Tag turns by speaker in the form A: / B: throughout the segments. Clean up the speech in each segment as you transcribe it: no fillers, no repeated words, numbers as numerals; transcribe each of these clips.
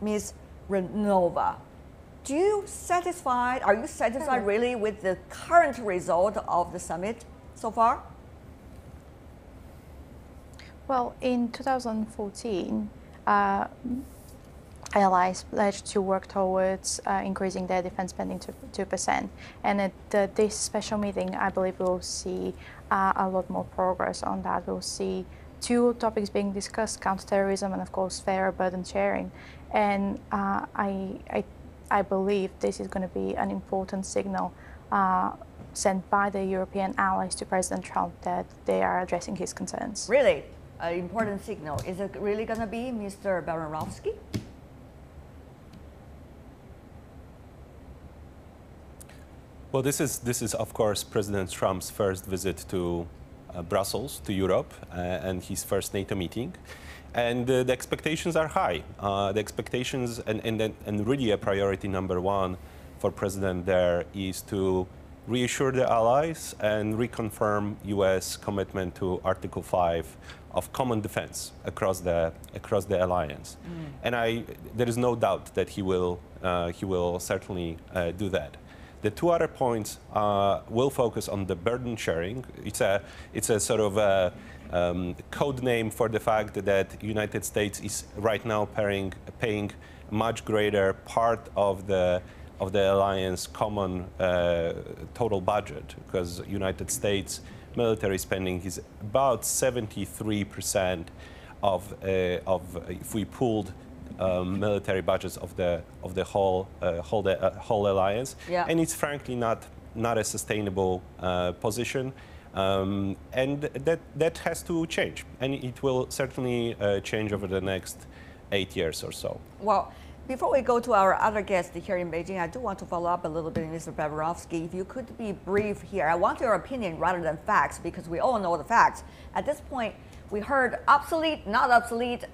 A: Ms. Raynova, are you satisfied really with the current result of the summit so far?
B: Well, in 2014, allies pledged to work towards increasing their defense spending to 2%. And at this special meeting, I believe we'll see a lot more progress on that. We'll see two topics being discussed: counter-terrorism and, of course, fairer burden sharing. And I believe this is going to be an important signal sent by the European allies to President Trump that they are addressing his concerns.
A: Really? An important signal. Is it really going to be Mr. Baranowski?
C: Well, this is of course President Trump's first visit to Brussels, to Europe, and his first NATO meeting, and the expectations are high. The expectations and really a priority number one for President there is to reassure the allies and reconfirm U.S. commitment to Article 5 of common defense across the alliance. And there is no doubt that he will certainly do that. The two other points will focus on the burden sharing. It's a sort of a code name for the fact that the United States is right now paying much greater part of the alliance common total budget, because United States military spending is about 73% of if we pooled military budgets of the whole alliance,
A: yeah.
C: And it's frankly not a sustainable position, and that has to change, and it will certainly change over the next 8 years or so.
A: Well, before we go to our other guest here in Beijing, I do want to follow up a little bit, Mr. Baranowski. If you could be brief here, I want your opinion rather than facts, because we all know the facts. At this point, we heard obsolete, not obsolete,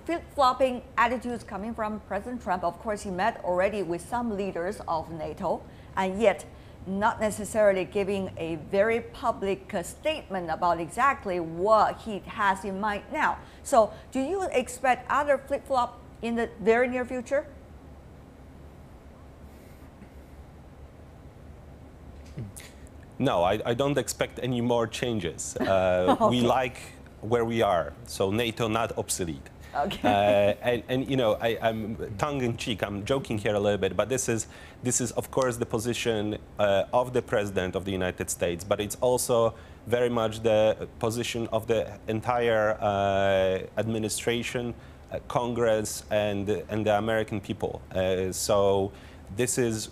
A: flip-flopping attitudes coming from President Trump. Of course, he met already with some leaders of NATO, and yet not necessarily giving a very public statement about exactly what he has in mind now. So do you expect other flip-flop in the very near future?
C: No, I don't expect any more changes. Okay. We like where we are, so NATO not obsolete.
A: Okay.
C: And you know, I'm tongue-in-cheek, I'm joking here a little bit, but this is of course the position of the President of the United States, but it's also very much the position of the entire administration, Congress, and the American people. So this is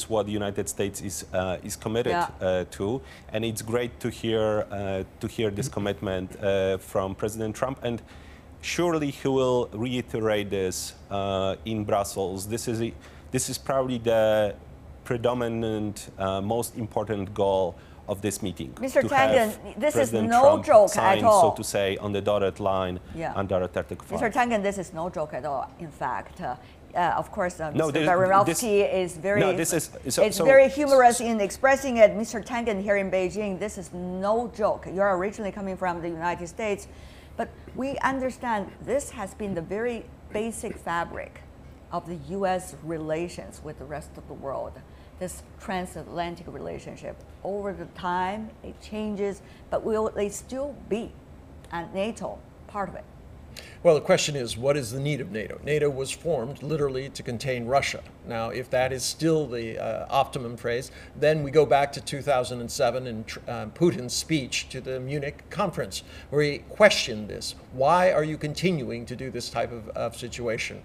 C: what the United States is committed, yeah, to, and it's great to hear this commitment from President Trump, and surely he will reiterate this in Brussels. This is probably the predominant, most important goal of this meeting.
A: Mr. Tangen, this
C: President
A: is no
C: Trump
A: joke
C: signed,
A: at all,
C: so to say, on the dotted line,
A: yeah,
C: under Article 5.
A: Mr. Tangen, this is no joke at all. In fact, of course,
C: no,
A: Mr. Baranowski is very,
C: no, this is,
A: very humorous in expressing it. Mr. Tangen here in Beijing, this is no joke. You're originally coming from the United States, but we understand this has been the very basic fabric of the U.S. relations with the rest of the world. This transatlantic relationship. Over the time, it changes, but will they still be, and NATO, part of it?
D: Well, the question is, what is the need of NATO? NATO was formed literally to contain Russia. Now, if that is still the optimum phrase, then we go back to 2007 and Putin's speech to the Munich conference, where he questioned this. Why are you continuing to do this type of situation?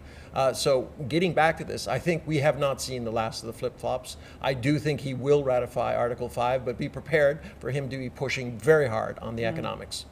D: So getting back to this, I think we have not seen the last of the flip-flops. I do think he will ratify Article 5, but be prepared for him to be pushing very hard on the economics.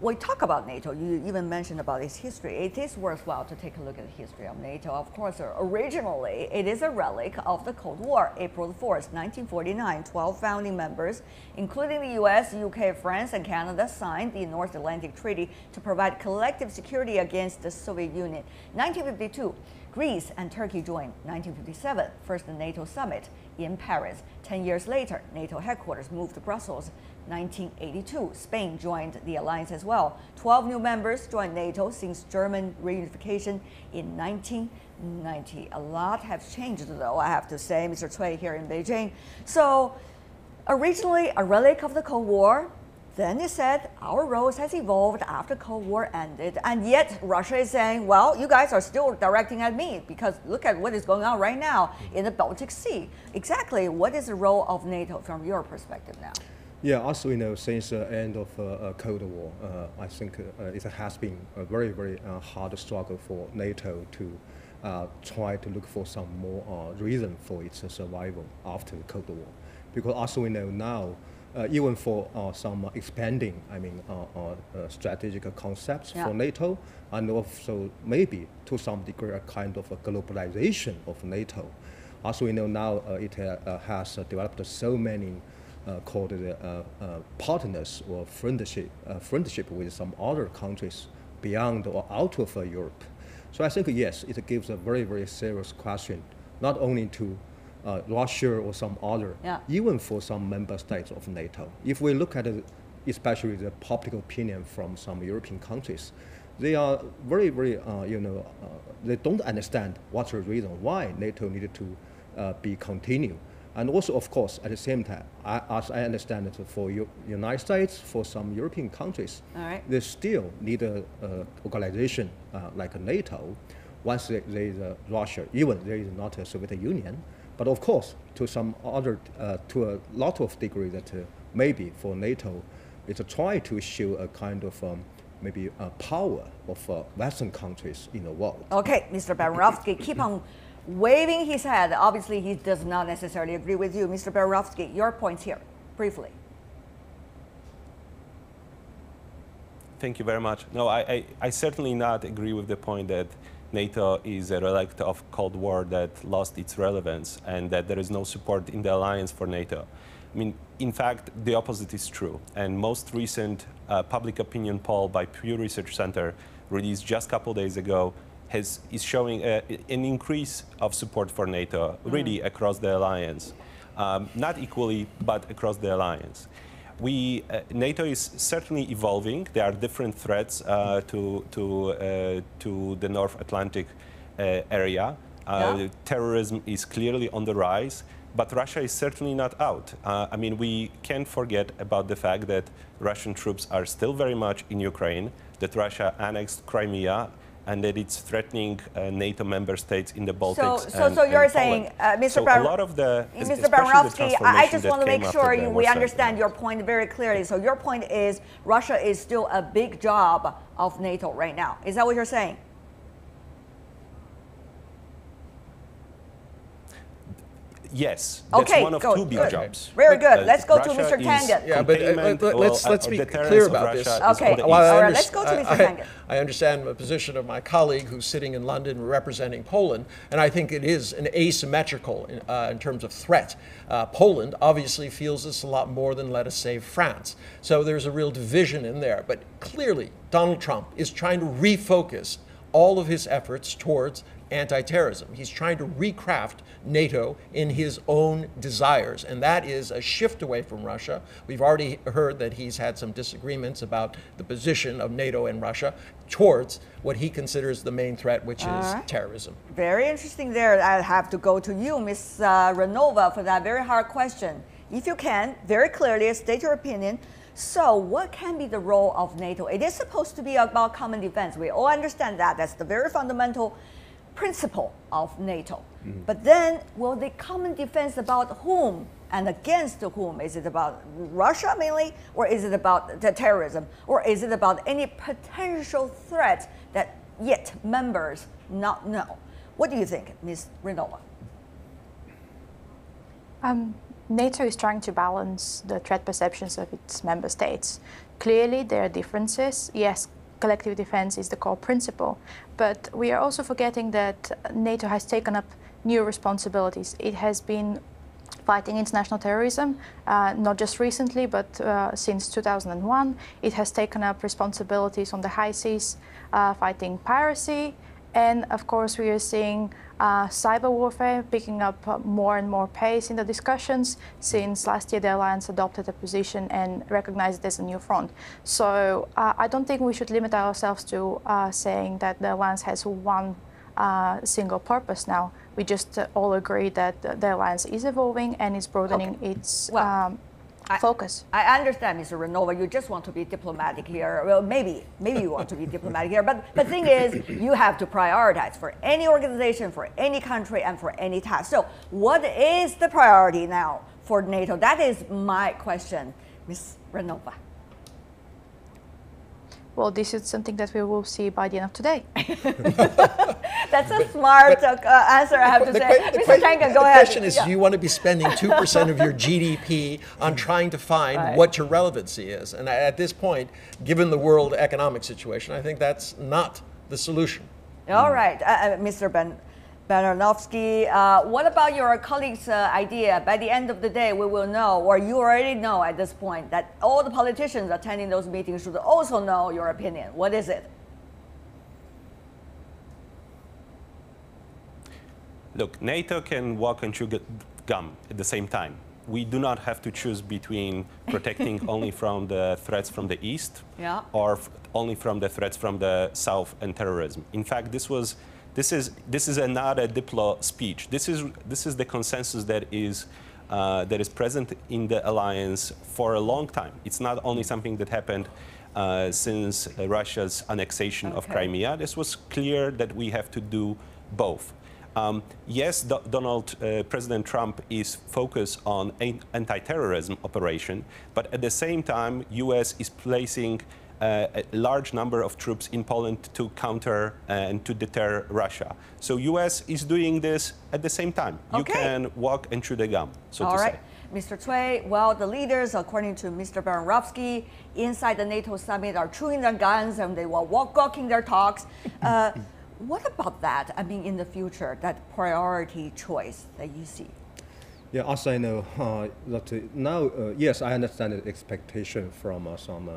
A: We talk about NATO, you even mentioned about its history. It is worthwhile to take a look at the history of NATO. Of course, originally, it is a relic of the Cold War. April 4th, 1949, 12 founding members, including the US, UK, France, and Canada, signed the North Atlantic Treaty to provide collective security against the Soviet Union. 1952, Greece and Turkey joined. 1957, first NATO summit in Paris. 10 years later, NATO headquarters moved to Brussels. 1982. Spain joined the alliance as well. 12 new members joined NATO since German reunification in 1990. A lot has changed, though, I have to say, Mr. Cui here in Beijing. So, originally a relic of the Cold War. Then it said our roles has evolved after Cold War ended, and yet Russia is saying, well, you guys are still directing at me because look at what is going on right now in the Baltic Sea. Exactly, what is the role of NATO from your perspective now?
E: Yeah, as we know, since the end of Cold War, I think it has been a very, very hard struggle for NATO to try to look for some more reason for its survival after the Cold War. Because as we know now, even for some expanding, strategic concepts for NATO, and also maybe to some degree a kind of a globalization of NATO. As we know now, it has developed so many called partners or friendship with some other countries beyond or out of Europe. So I think yes, it gives a very, very serious question, not only to Russia or some other, even for some member states of NATO. If we look at it, especially the public opinion from some European countries, they are very, very, they don't understand what's the reason why NATO needed to be continued. And also, of course, at the same time, as I understand it, for United States, for some European countries, they still need an organization like NATO. Once there is Russia, even there is not a Soviet Union. But of course, to some other, to a lot of degree that maybe for NATO, it's a try to show a kind of maybe a power of Western countries in the world.
A: Okay, Mr. Baranowski, keep on waving his head. Obviously, he does not necessarily agree with you. Mr. Baranowski, your points here, briefly.
C: Thank you very much. No, I certainly not agree with the point that NATO is a relic of Cold War that lost its relevance and that there is no support in the alliance for NATO. I mean, in fact, the opposite is true. And most recent public opinion poll by Pew Research Center, released just a couple days ago, is showing an increase of support for NATO, really across the alliance. Not equally, but across the alliance. NATO is certainly evolving. There are different threats to the North Atlantic area. Terrorism is clearly on the rise, but Russia is certainly not out. I mean, we can't forget about the fact that Russian troops are still very much in Ukraine, that Russia annexed Crimea, and that it's threatening NATO member states in the Baltics.
A: So you're saying, Mr. Baranowski, I just want to make sure we understand your point very clearly. So your point is Russia is still a big job of NATO right now. Is that what you're saying?
C: Yes, that's one of two big jobs.
A: Very good. Let's go to Mr. Tangen.
D: Yeah, but let's be clear about this.
A: Okay, all right, let's go to Mr. Tangen.
D: I understand the position of my colleague who's sitting in London representing Poland, and I think it is an asymmetrical in terms of threat. Poland obviously feels this a lot more than, let us say, France. So there's a real division in there. But clearly, Donald Trump is trying to refocus all of his efforts towards anti-terrorism. He's trying to recraft NATO in his own desires, and that is a shift away from Russia. We've already heard that he's had some disagreements about the position of NATO and Russia towards what he considers the main threat, which is terrorism.
A: Very interesting there. I have to go to you, Ms. Raynova, for that very hard question. If you can, very clearly state your opinion. So what can be the role of NATO? It is supposed to be about common defense. We all understand that. That's the very fundamental principle of NATO. But then, will the common defense about whom and against whom? Is it about Russia mainly, or is it about the terrorism, or is it about any potential threat that yet members not know? What do you think, Ms. Raynova?
B: NATO is trying to balance the threat perceptions of its member states. Clearly, there are differences. Yes, collective defense is the core principle, but we are also forgetting that NATO has taken up new responsibilities. It has been fighting international terrorism, not just recently, but since 2001. It has taken up responsibilities on the high seas, fighting piracy, And of course, we are seeing cyber warfare picking up more and more pace in the discussions since last year the alliance adopted a position and recognized it as a new front. So I don't think we should limit ourselves to saying that the alliance has one single purpose now. We just all agree that the alliance is evolving and is broadening its focus.
A: I understand, Mr. Raynova, you just want to be diplomatic here. Well, maybe you want to be diplomatic here, but the thing is, you have to prioritize for any organization, for any country, and for any task. So what is the priority now for NATO? That is my question, Ms. Raynova.
B: Well, this is something that we will see by the end of today.
A: That's a smart answer, I have to say. Mr. Tangen, go ahead.
D: The question is, do you want to be spending 2% of your GDP on trying to find what your relevancy is? And at this point, given the world economic situation, I think that's not the solution.
A: All right, Mr. Baranowski, what about your colleagues' idea? By the end of the day, we will know, or you already know at this point, that all the politicians attending those meetings should also know your opinion. What is it?
C: Look, NATO can walk and chew gum at the same time. We do not have to choose between protecting only from the threats from the east or only from the threats from the south and terrorism. In fact, this is not a diplo speech. This is the consensus that is present in the alliance for a long time. It's not only something that happened since Russia's annexation of Crimea. This was clear that we have to do both. Yes, President Trump is focused on an anti-terrorism operation, but at the same time, U.S. is placing a large number of troops in Poland to counter and to deter Russia. So U.S. is doing this at the same time. You can walk and chew the gum, so to say.
A: Mr. Cui, well, the leaders, according to Mr. Baranowski, inside the NATO summit are chewing their guns and they were walking their talks. What about that? I mean, in the future, that priority choice that you see?
E: Yeah, as I know, that now, yes, I understand the expectation from some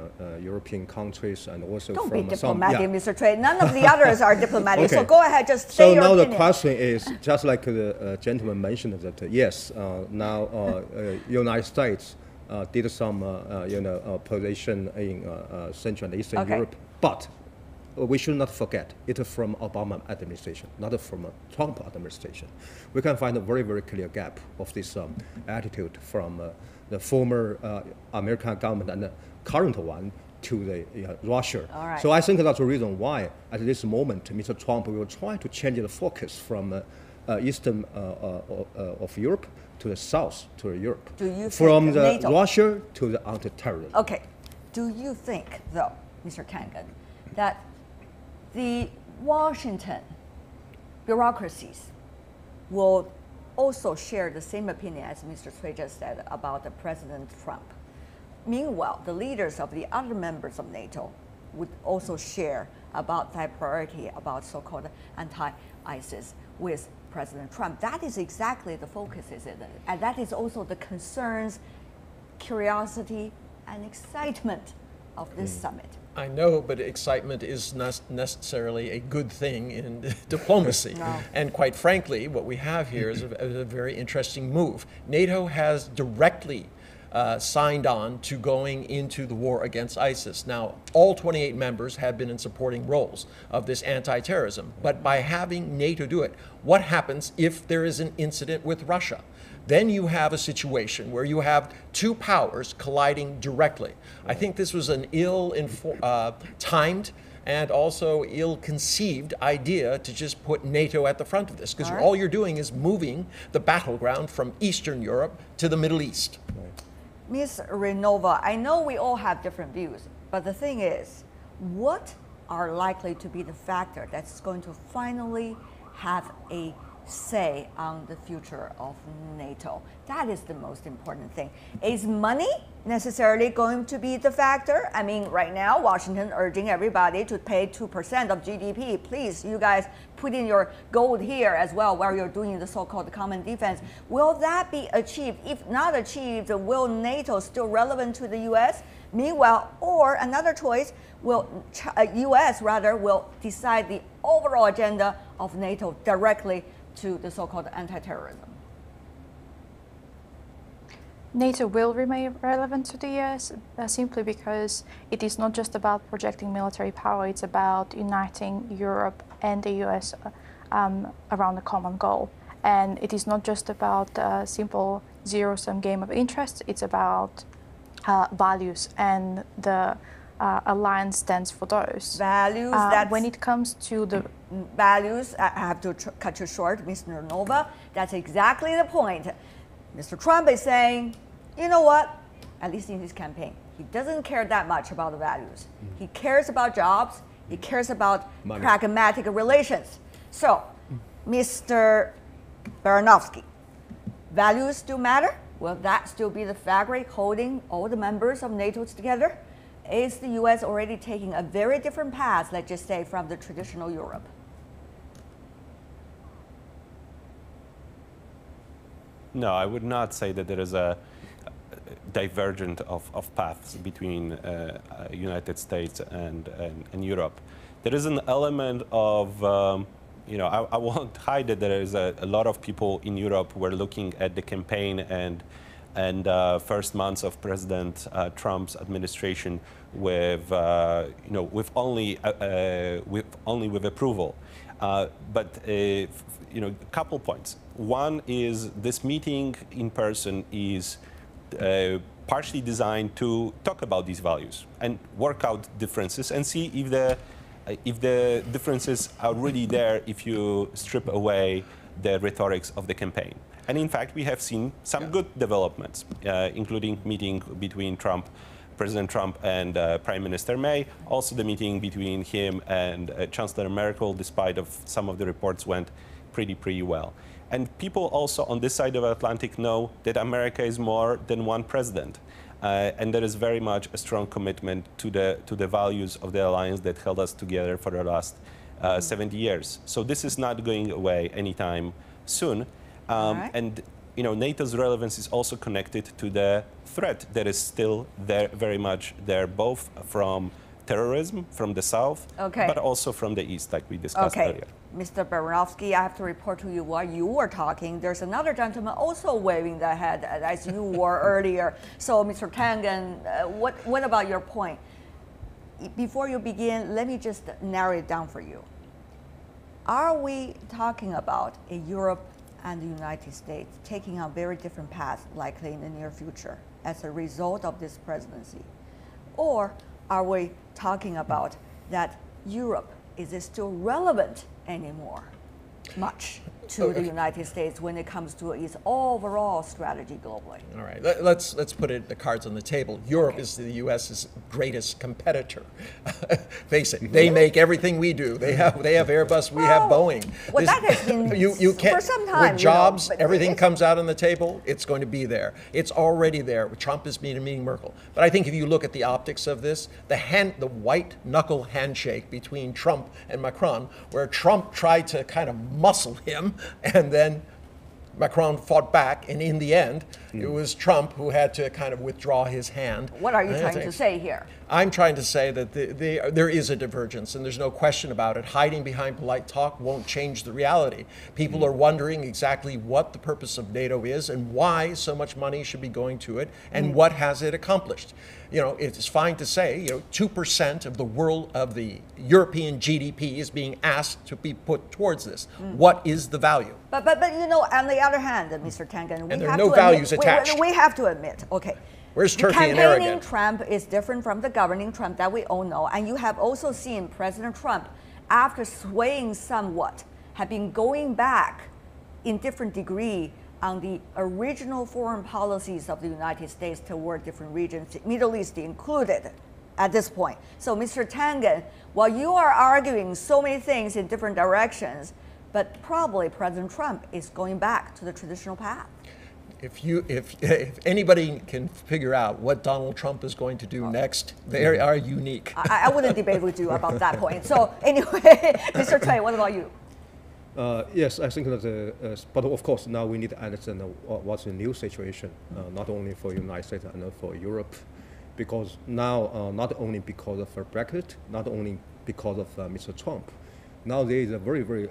E: European countries and also
A: Don't
E: from
A: be diplomatic,
E: some,
A: Mr. Cui. None of the others are diplomatic, so go ahead, just say your opinion.
E: So now the question is, just like the gentleman mentioned, that yes, now United States did some, position in Central and Eastern Europe, but we should not forget it from Obama administration, not from Trump administration. We can find a very, very clear gap of this attitude from the former American government and the current one to the Russia. So I think that's the reason why at this moment Mr. Trump will try to change the focus from eastern of Europe to the south to Europe.
A: Do you
E: from the
A: NATO?
E: Russia to the counter-terrorism.
A: Okay. Do you think, though, Mr. Tangen, that the Washington bureaucracies will also share the same opinion as Mr. Cui just said about the President Trump? Meanwhile, the leaders of the other members of NATO would also share about that priority about so-called anti-ISIS with President Trump. That is exactly the focus, isn't it? And that is also the concerns, curiosity, and excitement of this summit.
D: I know, but excitement is not necessarily a good thing in diplomacy. And quite frankly, what we have here is a very interesting move. NATO has directly signed on to going into the war against ISIS. Now, all 28 members have been in supporting roles of this anti-terrorism. But by having NATO do it, what happens if there is an incident with Russia? Then you have a situation where you have two powers colliding directly. I think this was an ill-timed and also ill-conceived idea to just put NATO at the front of this, because all you're doing is moving the battleground from Eastern Europe to the Middle East.
A: Ms. Raynova, I know we all have different views, but the thing is, what are likely to be the factor that's going to finally have a say on the future of NATO? That is the most important thing. Is money necessarily going to be the factor? I mean, right now, Washington urging everybody to pay 2% of GDP. Please, you guys put in your gold here as well while you're doing the so-called common defense. Will that be achieved? If not achieved, will NATO still relevant to the U.S.? Meanwhile, or another choice, will U.S. rather will decide the overall agenda of NATO directly to the so-called anti-terrorism?
B: NATO will remain relevant to the US simply because it is not just about projecting military power, it's about uniting Europe and the US around a common goal. And it is not just about a simple zero-sum game of interest, it's about values, and the alliance stands for those.
A: Values,
B: when it comes to the
A: values, I have to cut you short, Ms. Raynova. That's exactly the point. Mr. Trump is saying, you know what, at least in his campaign, he doesn't care that much about the values. He cares about jobs, he cares about pragmatic relations. So, Mr. Baranowski, values still matter? Will that still be the fabric holding all the members of NATO together? Is the US already taking a very different path, let's just say, from the traditional Europe?
C: No, I would not say that there is a divergent of paths between United States and Europe. There is an element of, I won't hide that there is a lot of people in Europe who are looking at the campaign and first months of President Trump's administration with only with approval. But a couple points. One is this meeting in person is partially designed to talk about these values and work out differences and see if the differences are really there if you strip away the rhetorics of the campaign. And in fact, we have seen some good developments, including meeting between President Trump and Prime Minister May, also the meeting between him and Chancellor Merkel, despite of some of the reports went pretty well. And people also on this side of the Atlantic know that America is more than one president. And there is very much a strong commitment to the values of the alliance that held us together for the last 70 years. So this is not going away anytime soon.
A: Right.
C: And NATO's relevance is also connected to the threat that is still there, very much there, both from terrorism from the south, but also from the east, like we discussed earlier.
A: Mr. Baranowski, I have to report to you while you were talking, there's another gentleman also waving the head as you were earlier. So, Mr. Tangen, what about your point? Before you begin, let me just narrow it down for you. Are we talking about a Europe and the United States taking a very different path, likely in the near future, as a result of this presidency? Or are we talking about that Europe, is it still relevant anymore, much, to the United States when it comes to its overall strategy globally?
D: All right, let's put the cards on the table. Europe is the U.S.'s greatest competitor. Face it, they make everything we do. They have Airbus, we have Boeing.
A: Well, that has been
D: you can't,
A: for some time.
D: With jobs, everything comes out on the table. It's going to be there. It's already there. Trump is meeting Merkel. But I think if you look at the optics of this, the white knuckle handshake between Trump and Macron, where Trump tried to kind of muscle him, and then Macron fought back, and in the end, it was Trump who had to kind of withdraw his hand.
A: What are you trying to say here?
D: I'm trying to say that there is a divergence, and there's no question about it. Hiding behind polite talk won't change the reality. People are wondering exactly what the purpose of NATO is and why so much money should be going to it, and what has it accomplished. It's fine to say, 2% of the European GDP is being asked to be put towards this. What is the value?
A: But on the other hand, Mr. Tangen,
D: and there are no values attached.
A: We have to admit,
D: where's Turkey and Aragon?
A: Campaigning Trump is different from the governing Trump that we all know, and you have also seen President Trump, after swaying somewhat, have been going back in different degree on the original foreign policies of the United States toward different regions, Middle East included at this point. So, Mr. Tangen, while you are arguing so many things in different directions, but probably President Trump is going back to the traditional path.
D: If anybody can figure out what Donald Trump is going to do next, they are unique.
A: I wouldn't debate with you about that point. So anyway, Mr. Cui, what about you?
E: Yes, I think that, but of course now we need to understand what's the new situation, not only for the United States and for Europe, because now not only because of Brexit, not only because of Mr. Trump, Now there is a very, very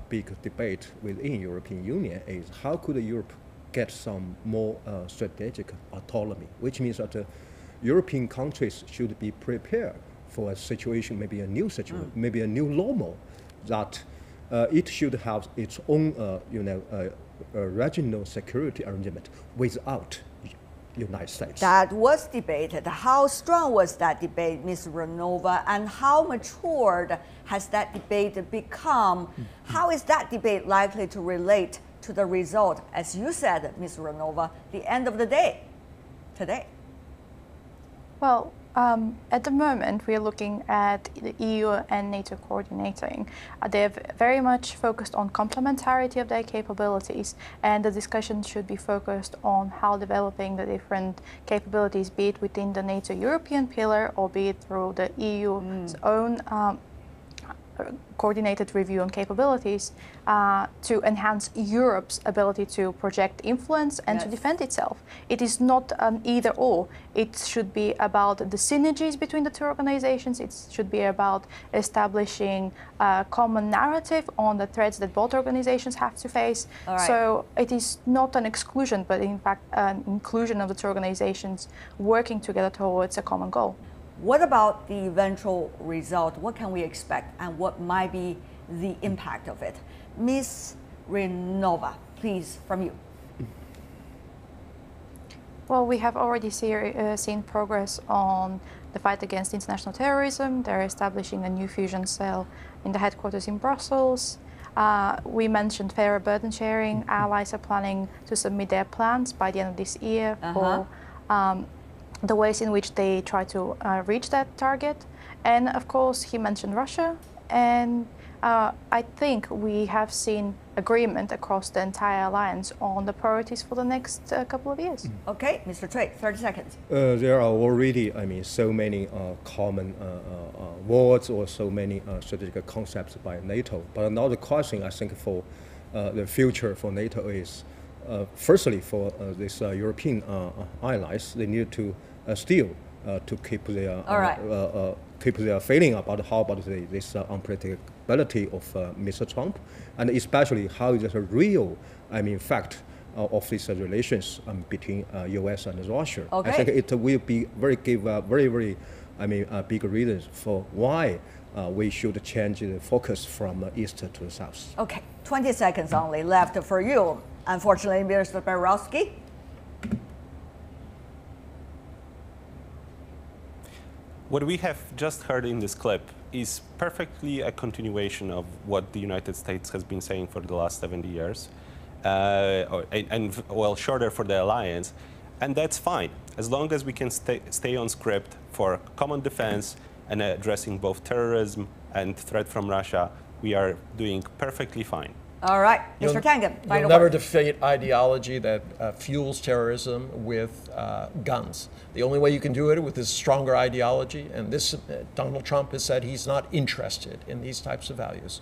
E: big debate within European Union is how could Europe get some more strategic autonomy, which means that European countries should be prepared for a situation, maybe a new situation, maybe a new normal, that it should have its own, regional security arrangement without United States.
A: That was debated. How strong was that debate, Ms. Raynova, and how matured has that debate become? How is that debate likely to relate to the result, as you said, Ms. Raynova, the end of the day today?
B: Well, at the moment, we are looking at the EU and NATO coordinating. They've very much focused on complementarity of their capabilities, and the discussion should be focused on how developing the different capabilities, be it within the NATO European pillar or be it through the EU's own coordinated review on capabilities to enhance Europe's ability to project influence and to defend itself. It is not an either or. It should be about the synergies between the two organizations. It should be about establishing a common narrative on the threats that both organizations have to face. So it is not an exclusion, but in fact an inclusion of the two organizations working together towards a common goal.
A: What about the eventual result? What can we expect, and what might be the impact of it? Ms. Raynova, please, from you.
B: Well, we have already seen progress on the fight against international terrorism. They're establishing a new fusion cell in the headquarters in Brussels. We mentioned fairer burden sharing. Allies are planning to submit their plans by the end of this year for the ways in which they try to reach that target. And of course, he mentioned Russia. And I think we have seen agreement across the entire alliance on the priorities for the next couple of years.
A: Okay, Mr. Cui, 30 seconds.
E: There are already, so many common words or so many strategic concepts by NATO. But now the question, I think, for the future for NATO is, firstly, for this European allies, they need to still to keep their feeling about how about this unpredictability of Mr. Trump, and especially how is the real, fact of these relations between U.S. and Russia.
A: Okay.
E: I think it will be very big reasons for why we should change the focus from east to the south.
A: Okay, 20 seconds only left for you. Unfortunately, Mr. Baranowski.
C: What we have just heard in this clip is perfectly a continuation of what the United States has been saying for the last 70 years, and shorter for the alliance. And that's fine, as long as we can stay on script for common defense and addressing both terrorism and threat from Russia. We are doing perfectly fine.
A: All right, Mr. Tangen, final
D: You'll never
A: word.
D: defeat ideology that fuels terrorism with guns. The only way you can do it with this stronger ideology, and this Donald Trump has said he's not interested in these types of values.